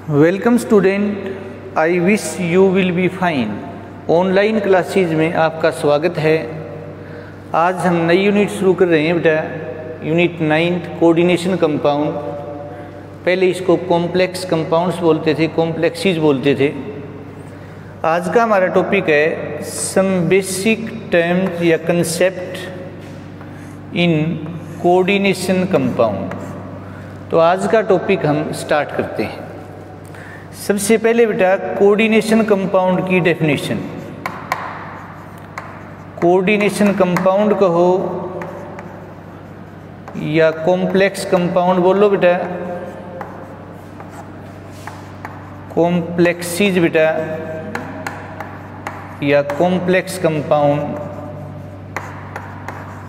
Welcome student, I wish you will be fine. Online classes में आपका स्वागत है। आज हम नई यूनिट शुरू कर रहे हैं बेटा, यूनिट 9 कोऑर्डिनेशन कंपाउंड। पहले इसको कॉम्प्लेक्स कंपाउंड्स बोलते थे, कॉम्प्लेक्सीज बोलते थे। आज का हमारा टॉपिक है सम बेसिक टर्म्स या कंसेप्ट इन कोऑर्डिनेशन कंपाउंड। तो आज का टॉपिक हम स्टार्ट करते हैं। सबसे पहले बेटा कोऑर्डिनेशन कंपाउंड की डेफिनेशन। कोऑर्डिनेशन कंपाउंड कहो या कॉम्प्लेक्स कंपाउंड बोलो बेटा, कॉम्प्लेक्सीज बेटा या कॉम्प्लेक्स कंपाउंड,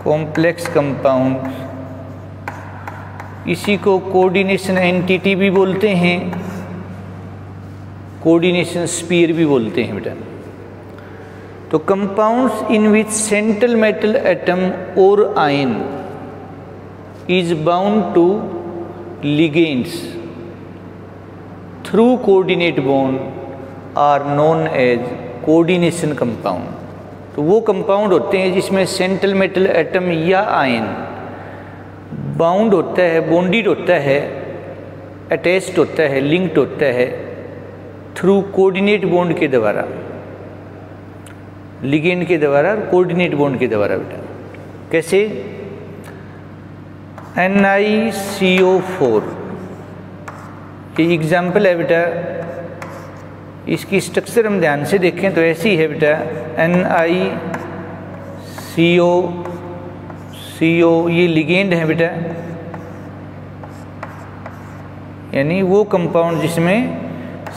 कॉम्प्लेक्स कंपाउंड, इसी को कोऑर्डिनेशन एंटिटी भी बोलते हैं, कोऑर्डिनेशन स्फीयर भी बोलते हैं बेटा। तो compounds in which central metal atom और ion is bound to ligands through coordinate bond are known as coordination compound. तो वो कंपाउंड होते हैं जिसमें सेंट्रल मेटल एटम या आयन बाउंड होता है, बॉन्डिड होता है, अटैच्ड होता है, लिंक्ड होता है थ्रू कोऑर्डिनेट बॉन्ड के द्वारा, लिगेंड के द्वारा, कोऑर्डिनेट बॉन्ड के द्वारा बेटा। कैसे? NiCO4 ये एग्जाम्पल है बेटा। इसकी स्ट्रक्चर हम ध्यान से देखें तो ऐसी है बेटा, NiCO ये लिगेंड है बेटा, यानी वो कंपाउंड जिसमें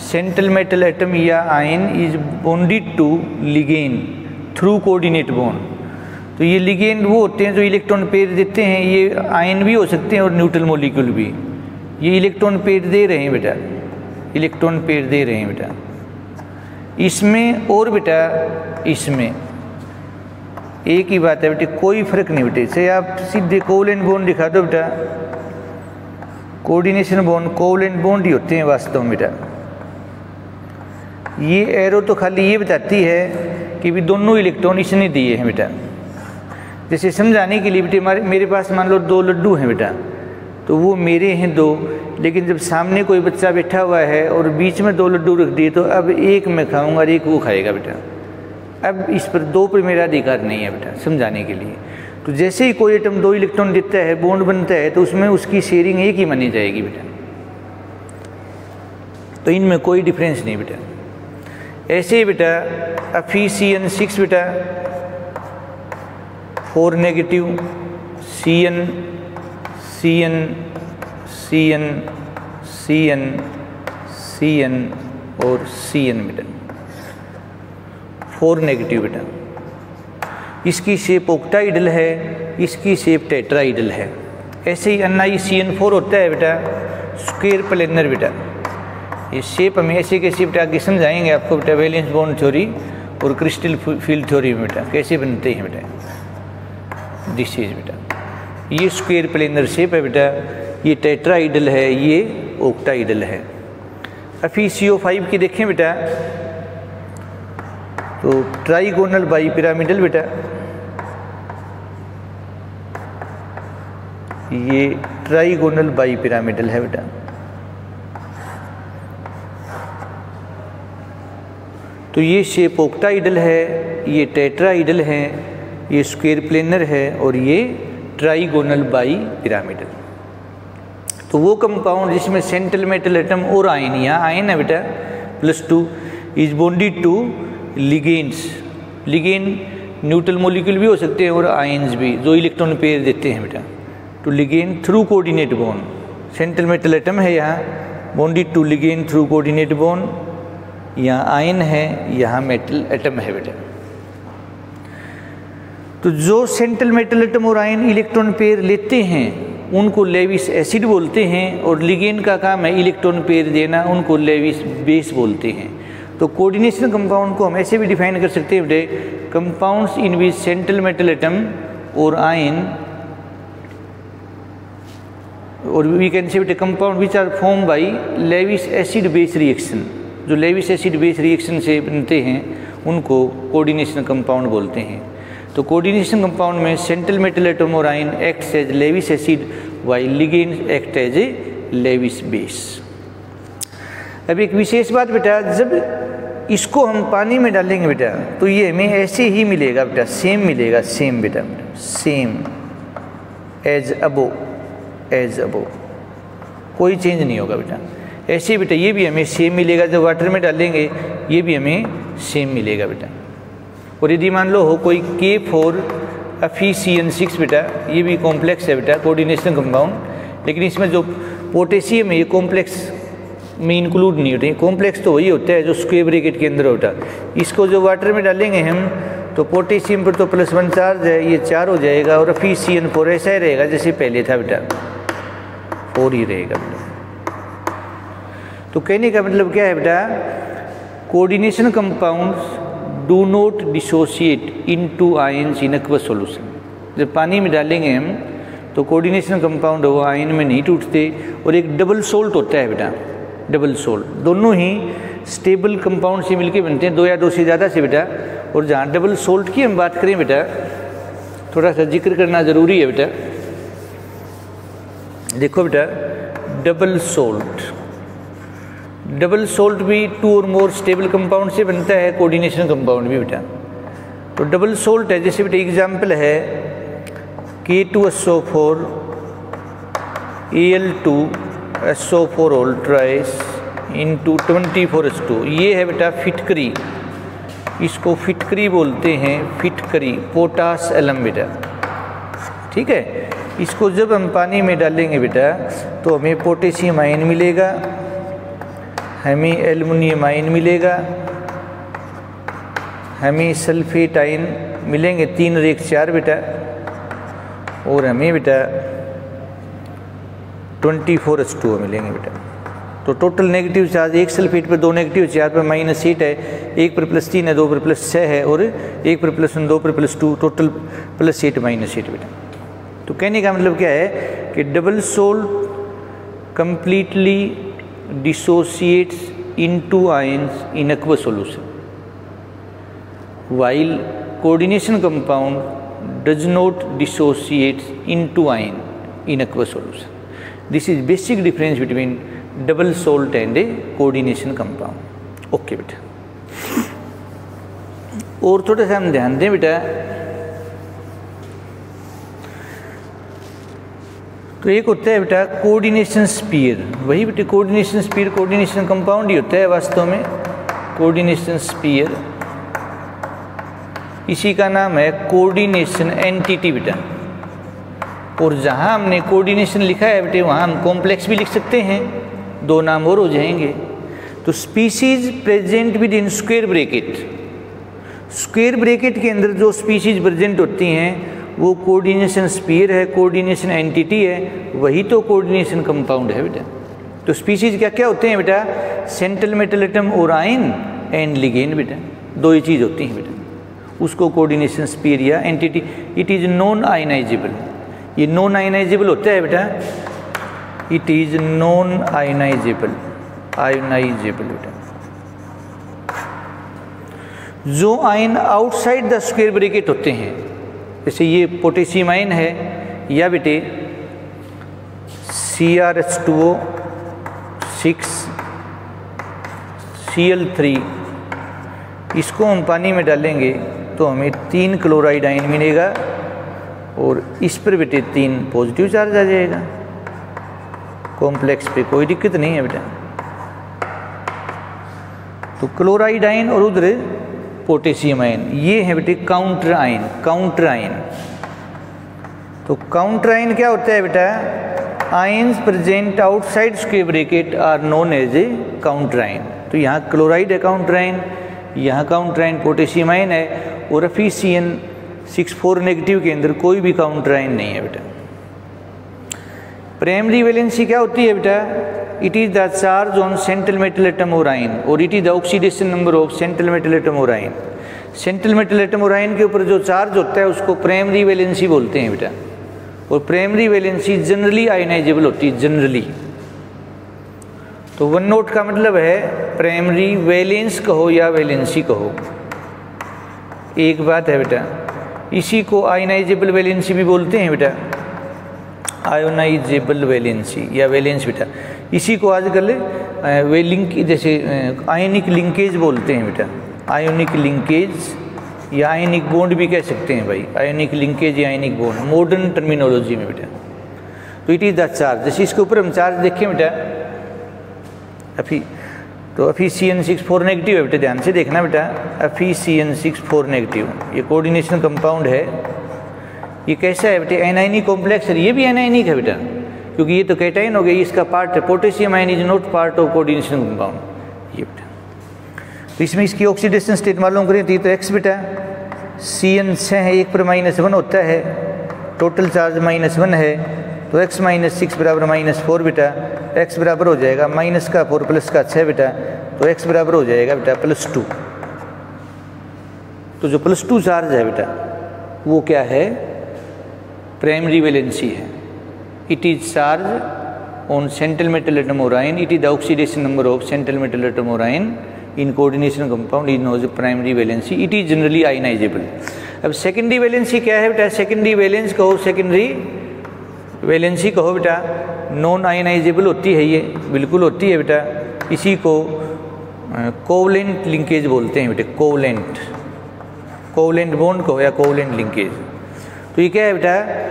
सेंट्रल मेटल एटम या ion is bonded to ligand through coordinate bond. तो ये लिगेंड वो होते हैं जो इलेक्ट्रॉन पेयर देते हैं। ये आयन भी हो सकते हैं और न्यूट्रल मॉलिक्यूल भी। ये इलेक्ट्रॉन पेयर दे रहे हैं बेटा, इलेक्ट्रॉन पेयर दे रहे हैं बेटा इसमें और बेटा इसमें। एक ही बात है बेटे, कोई फर्क नहीं बेटे। से आप सीधे कोवलेंट बॉन्ड दिखा दो बेटा, कोऑर्डिनेशन बॉन्ड कोवलेंट बॉन्ड ही होते हैं वास्तव में बेटा। ये एरो तो खाली ये बताती है कि भी दोनों इलेक्ट्रॉन इसने दिए हैं बेटा। जैसे समझाने के लिए बेटे, मेरे पास मान लो 2 लड्डू हैं बेटा, तो वो मेरे हैं 2, लेकिन जब सामने कोई बच्चा बैठा हुआ है और बीच में 2 लड्डू रख दिए तो अब एक मैं खाऊंगा और एक वो खाएगा बेटा। अब इस पर 2 पर मेरा अधिकार नहीं है बेटा, समझाने के लिए। तो जैसे ही कोई एटम 2 इलेक्ट्रॉन देता है, बॉन्ड बनता है, तो उसमें उसकी शेयरिंग एक ही मानी जाएगी बेटा। तो इनमें कोई डिफरेंस नहीं बेटा। ऐसे ही बेटा FeCN6 बेटा 4 negative, Cn Cn Cn Cn Cn और Cn बेटा 4 नेगेटिव बेटा। इसकी शेप ऑक्टाइडल है, इसकी शेप टेट्राइडल है। ऐसे ही NiCN4 होता है बेटा स्क्वायर प्लेनर बेटा। ये शेप हमें ऐसे कैसे बेटा आगे समझाएंगे आपको बेटा, वैलेंस बॉन्ड थ्योरी और क्रिस्टल फील्ड थ्योरी में बेटा कैसे बनते हैं बेटा। दिस इज बेटा, ये स्क्वायर प्लेनर शेप है बेटा, ये टेट्राइडल है, ये ऑक्टाइडल है। FeCO5 की देखें बेटा तो ट्राइगोनल बाई पिरामिडल बेटा, ये ट्राइगोनल बाई पिरामिडल है बेटा। तो ये शेप ऑक्टाइडल है, ये टेट्राइडल है, ये स्क्वायर प्लेनर है और ये ट्राइगोनल बाई पिरामिडल। तो वो कंपाउंड जिसमें सेंट्रल मेटल एटम और आयन, यहाँ आयन है बेटा +2, is bonded to ligands. Ligand neutral molecule भी हो सकते हैं और आयन्स भी, जो इलेक्ट्रॉन पेयर देते हैं बेटा। तो ligand through coordinate bond, central metal atom है यहाँ bonded to ligand through coordinate bond, यहाँ आयन है, यहाँ मेटल एटम है बेटा। तो जो सेंट्रल मेटल एटम और आयन इलेक्ट्रॉन पेयर लेते हैं उनको लेविस एसिड बोलते हैं, और लिगेंड का काम है इलेक्ट्रॉन पेयर देना, उनको लेविस बेस बोलते हैं। तो कोऑर्डिनेशन कंपाउंड को हम ऐसे भी डिफाइन कर सकते हैं बेटे, compounds in which central metal atom और आयन और वी कैन से बेटा compound which are form by Lewis acid base reaction, जो लेविस एसिड बेस रिएक्शन से बनते हैं उनको कोऑर्डिनेशन कंपाउंड बोलते हैं। तो कोऑर्डिनेशन कंपाउंड में सेंट्रल मेटल एटम और ion acts as Lewis acid while ligand act as a Lewis base. अब एक विशेष बात बेटा, जब इसको हम पानी में डालेंगे बेटा तो ये हमें ऐसे ही मिलेगा बेटा, सेम मिलेगा, सेम बेटा, सेम एज अबो, एज अबो, कोई चेंज नहीं होगा बेटा। ऐसे बेटा ये भी हमें सेम मिलेगा, जब वाटर में डालेंगे ये भी हमें सेम मिलेगा बेटा। और यदि मान लो हो कोई K4FeCN6 बेटा, ये भी कॉम्प्लेक्स है बेटा कोऑर्डिनेशन कंपाउंड, लेकिन इसमें जो पोटेशियम है ये कॉम्प्लेक्स में इंक्लूड नहीं होते। कॉम्प्लेक्स तो वही होता है जो स्क्वायर ब्रैकेट के अंदर होता है। इसको जो वाटर में डालेंगे हम तो पोटेशियम पर तो +1 चार्ज है, ये 4 हो जाएगा, और FeCN4 ऐसा ही रहेगा जैसे पहले था बेटा, 4 ही रहेगा बेटा। तो कहने का मतलब क्या है बेटा, coordination compounds do not dissociate into ions in aqueous solution. जब पानी में डालेंगे हम तो कोऑर्डिनेशन कंपाउंड वो आयन में नहीं टूटते। और एक डबल सोल्ट होता है बेटा, डबल सोल्ट, दोनों ही स्टेबल कंपाउंड से मिलके बनते हैं, 2 या 2 से ज़्यादा से बेटा। और जहाँ डबल सोल्ट की हम बात करें बेटा, थोड़ा सा जिक्र करना ज़रूरी है बेटा। देखो बेटा, डबल सोल्ट, डबल सोल्ट भी 2 और मोर स्टेबल कंपाउंड से बनता है, कोऑर्डिनेशन कंपाउंड भी बेटा। तो डबल सोल्ट है, जैसे बेटा एग्जाम्पल है K2SO4 Al2SO4 all ट्राइस into 24H2, ये है बेटा फिटकरी, इसको फिटकरी बोलते हैं, फिटकरी, पोटास एलम बेटा, ठीक है। इसको जब हम पानी में डालेंगे बेटा तो हमें पोटेशियम आयन मिलेगा, हमें एल्युमिनियम आयन मिलेगा, हमें सल्फेट आयन मिलेंगे 3 और 1 4 बेटा, और हमें बेटा 24H2O मिलेंगे बेटा। तो टोटल नेगेटिव चार्ज एक सल्फेट पर 2 नेगेटिव चार्ज पर -8 है, 1 पर +3 है, 2 पर +6 है, और 1 पर +1, 2 पर +2, टोटल +8 -8 बेटा। तो कहने का मतलब क्या है कि double salt completely dissociates into ions in aqueous solution, while coordination compound does not dissociate into ion in aqueous solution. This is basic difference between double salt and a coordination compound. Okay बेटा, और थोड़ा सा हम ध्यान दें बेटा, तो एक होता है बेटा कोऑर्डिनेशन स्फीयर, वही बेटा कोऑर्डिनेशन स्फीयर कोऑर्डिनेशन कंपाउंड ही होता है वास्तव में, कोऑर्डिनेशन स्फीयर, इसी का नाम है कोऑर्डिनेशन एंटिटी बेटा। और जहाँ हमने कोऑर्डिनेशन लिखा है बेटे वहाँ हम कॉम्प्लेक्स भी लिख सकते हैं, 2 नाम और हो जाएंगे। तो species present with in square bracket, square bracket के अंदर जो स्पीसीज प्रेजेंट होती हैं वो कोऑर्डिनेशन स्फीयर है, कोऑर्डिनेशन एंटिटी है, वही तो कोऑर्डिनेशन कंपाउंड है बेटा। तो स्पीसीज क्या क्या होते हैं बेटा, सेंट्रल मेटल एटम और आयन एंड लिगेंड बेटा, 2 ही चीज़ होती हैं बेटा, उसको कोऑर्डिनेशन स्फीयर या entity. It is non ionisable, ये नॉन आयनाइजेबल होता है बेटा, it is non ionisable, ionisable बेटा। जो ion outside the square bracket होते हैं, जैसे ये पोटेशियम आयन है, या बेटे CrH2O 6Cl3, इसको हम पानी में डालेंगे तो हमें 3 क्लोराइड आयन मिलेगा, और इस पर बेटे 3 पॉजिटिव चार्ज आ जाएगा, कॉम्प्लेक्स पे कोई दिक्कत नहीं है बेटा। तो क्लोराइड आयन और उधर पोटेशियम आयन, ये है बेटे काउंटर आयन, काउंटर आयन। तो काउंटर आयन क्या होता है बेटा, ions present outside square bracket are known as a counter ion. तो यहाँ क्लोराइड है काउंटर आयन, यहाँ काउंटर आयन पोटेशियम आयन है, और FeCN64 नेगेटिव के अंदर कोई भी काउंटर आयन नहीं है बेटा। प्राइमरी वैलेंसी क्या होती है बेटा, it is the charge on central metal atom और आयन, और it is the oxidation number of central metal atom और आयन। सेंट्रल मेटल एटम और आयन के ऊपर जो चार्ज होता है उसको प्राइमरी वैलेंसी बोलते हैं बेटा। और प्राइमरी वैलेंसी जनरली आयनाइजेबल होती है, जनरली। तो वन नोट का मतलब है प्राइमरी वैलेंस कहो या वैलेंसी कहो, एक बात है बेटा। इसी को आयनाइजेबल वैलेंसी भी बोलते हैं बेटा, आयोनाइजेबल वैलेंसी या वैलेंस बेटा। इसी को आजकल वे लिंक जैसे आयनिक लिंकेज बोलते हैं बेटा, आयोनिक लिंकेज या आयनिक बॉन्ड भी कह सकते हैं भाई, आयनिक लिंकेज या आयनिक बॉन्ड मॉडर्न टर्मिनोलॉजी में बेटा। तो इट इज़ द चार्ज, जैसे इसके ऊपर हम चार्ज देखें बेटा, Fe(CN6) 4 नेगेटिव है बेटा, ध्यान से देखना बेटा, Fe(CN6) 4 नेगेटिव, ये कोऑर्डिनेशन कंपाउंड है। ये कैसा है बेटा, एनाइनिक कॉम्प्लेक्स है, ये भी एनाइनिक है बेटा, क्योंकि ये तो कैटाइन हो गया, इसका पार्ट है। Potassium ion is not part of coordination compound, ये बेटा। तो इसमें इसकी ऑक्सीडेशन स्टेट मालूम करें तो ये तो x बेटा, CN6 है, 1 पर -1 होता है, टोटल चार्ज -1 है, तो x - 6 बराबर -4 बेटा, x बराबर हो जाएगा माइनस का 4 प्लस का 6 बेटा, तो x बराबर हो जाएगा बेटा +2। तो जो +2 चार्ज है बेटा वो क्या है, प्राइमरी वैलेंसी है। It is charge on central metal atom और ion, it is the oxidation number of central metal atom और ion in coordination compound is known as primary valency, it is generally ionizable. अब secondary valency क्या है बेटा, secondary valence कहो, secondary valency कहो बेटा, non ionisable होती है, ये बिल्कुल होती है बेटा। इसी को कोवलेंट लिंकेज बोलते हैं बेटा, कोवलेंट, कोवलेंट बॉन्ड कहो या कोवलेंट लिंकेज। तो ये क्या है बेटा,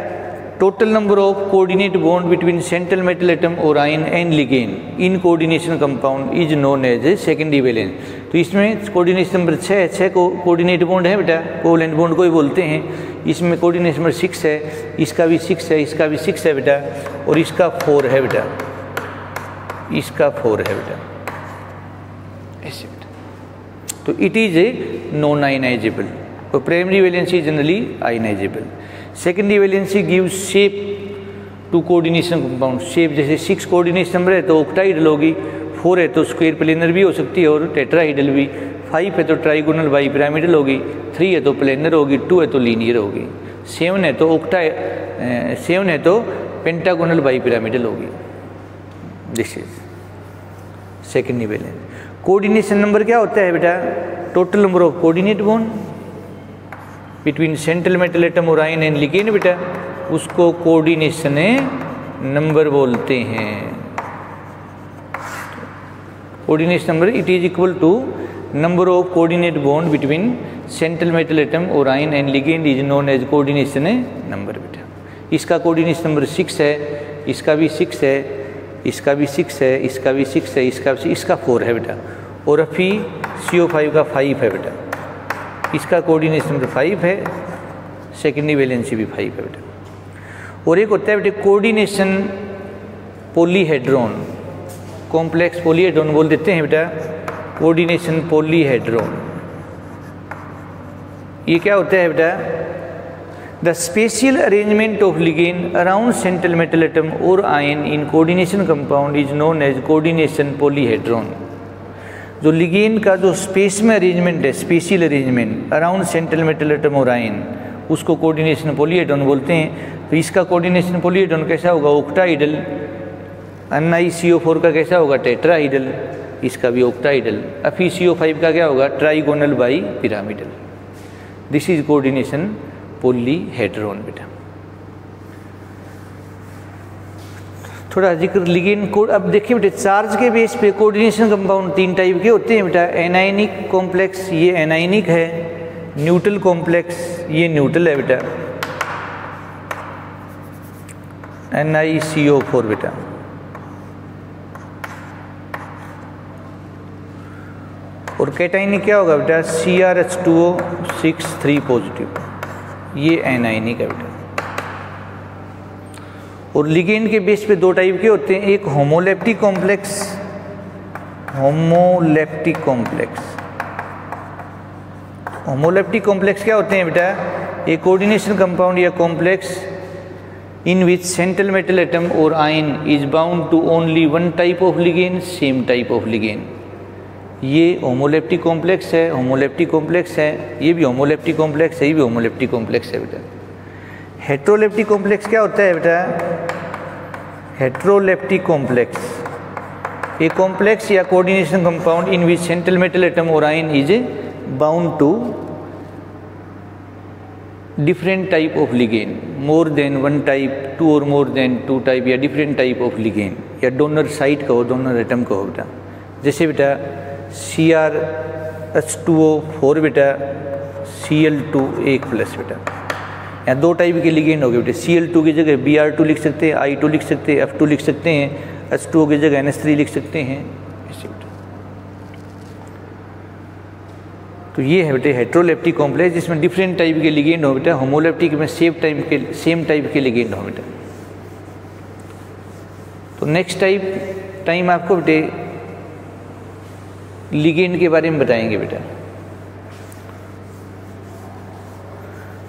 total number of coordinate bond between central metal atom और ion and ligand in coordination compound is known as a secondary valence. तो इसमें कोऑर्डिनेशन नंबर 6 को कोऑर्डिनेट बॉन्ड है बेटा, कोवलेंट बॉन्ड को ही बोलते हैं। इसमें कोऑर्डिनेशन नंबर 6 है, इसका भी 6 है, इसका भी 6 है बेटा, और इसका 4 है बेटा, इसका 4 है बेटा, ऐसे बेटा। तो it is a non ionizable, तो primary valency generally ionizable. Secondary valency gives shape to coordination compound, shape जैसे 6 कोऑर्डिनेशन नंबर है तो ऑक्टाइडल होगी, 4 है तो स्क्वायर प्लेनर भी हो सकती है और टेट्राहाइडल भी, 5 है तो ट्राइगोनल बाई पिरामिडल होगी, 3 है तो प्लेनर होगी, 2 है तो लीनियर होगी, 7 है तो 7 है तो पेंटागोनल बाई पिरामिडल होगी। This is secondary valence. Coordination number क्या होता है बेटा, total number of coordinate bond between central metal atom और आयन एंड लिगेंड बेटा, उसको कोऑर्डिनेशन नंबर बोलते हैं। Coordination number it is equal to number of coordinate bond between central metal atom और ion and ligand is known as coordination number बेटा। इसका coordination number 6 है, इसका भी 6 है, इसका भी 6 है, इसका भी 6 है, इसका 4 है बेटा, और FeCO5 का 5 है बेटा, इसका कोऑर्डिनेशन नंबर 5 है, सेकेंडरी वैलेंसी भी 5 है बेटा। और एक होता है बेटा कोऑर्डिनेशन पॉलीहेड्रॉन, कॉम्प्लेक्स पॉलीहेड्रॉन बोल देते हैं बेटा, कोऑर्डिनेशन पॉलीहेड्रॉन। ये क्या होता है बेटा, the spatial arrangement of ligand around central metal atom और ion in coordination compound is known as coordination polyhedron. जो लिगेंड का जो स्पेस में अरेंजमेंट है, spatial arrangement around central metal atom और आयन, उसको कोऑर्डिनेशन पॉलीहेड्रॉन बोलते हैं। तो इसका कोऑर्डिनेशन पॉलीहेड्रॉन कैसा होगा, ऑक्टाहाइडल। NiCO4 का कैसा होगा, टेट्राहाइडल, इसका भी ऑक्टाहाइडल। FeCO5 का क्या होगा, trigonal bi pyramidal. This is coordination polyhedron बेटा। थोड़ा जिक्र लिगेंड कोड। अब देखिए बेटा, चार्ज के बेस पे कोऑर्डिनेशन कंपाउंड 3 टाइप के होते हैं बेटा, एनायनिक कॉम्प्लेक्स, ये एनायनिक है, न्यूट्रल कॉम्प्लेक्स, ये न्यूट्रल है बेटा, NiCO4 बेटा। और कैटाइनिक क्या होगा बेटा, CrH2O6 3 पॉजिटिव, ये एनायनिक है बेटा। और लिगेंड के बेस पे 2 टाइप के होते हैं, एक homoleptic complex, homoleptic complex. Homoleptic complex क्या होते हैं बेटा, ए कोऑर्डिनेशन कंपाउंड या complex in which central metal atom और ion is bound to only one type of ligand, same type of ligand. ये होमोलेप्टिक कॉम्प्लेक्स है, होमोलेप्टिक कॉम्प्लेक्स है, ये भी होमोलेप्टिक कॉम्प्लेक्स है, ये भी होमोलेप्टिक कॉम्प्लेक्स है बेटा। हेट्रोलेप्टिक कॉम्प्लेक्स क्या होता है बेटा? हेट्रोलेप्टिक कॉम्प्लेक्स a complex या coordination compound in which central metal atom or ion is bound to different type of ligand, more than one type, two or more than two type या different type of ligand या donor site कहो, donor atom कहो बेटा। जैसे बेटा CrH2O4 बेटा Cl2 1 plus बेटा, यहाँ दो टाइप के लिगेंड हो गए बेटे। Cl2 की जगह Br2 लिख सकते हैं, I2 लिख सकते हैं, F2 लिख सकते हैं, H2O की जगह NH3 लिख सकते हैं ऐसे बेटा। तो ये है बेटे हेट्रोलेप्टिक कॉम्प्लेक्स जिसमें डिफरेंट टाइप के लिगेंड हो बेटा। होमोलेप्टिक में सेम टाइप के लिगेंड हो बेटा। तो नेक्स्ट टाइम आपको बेटे लिगेंड के बारे में बताएंगे बेटा।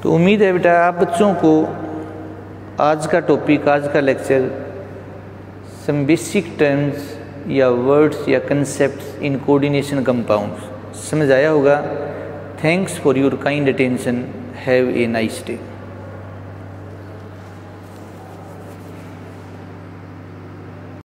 तो उम्मीद है बेटा आप बच्चों को आज का टॉपिक, आज का लेक्चर सम बेसिक टर्म्स या वर्ड्स या कंसेप्ट्स इन कोऑर्डिनेशन कंपाउंड्स समझ आया होगा। Thanks for your kind attention. Have a nice day.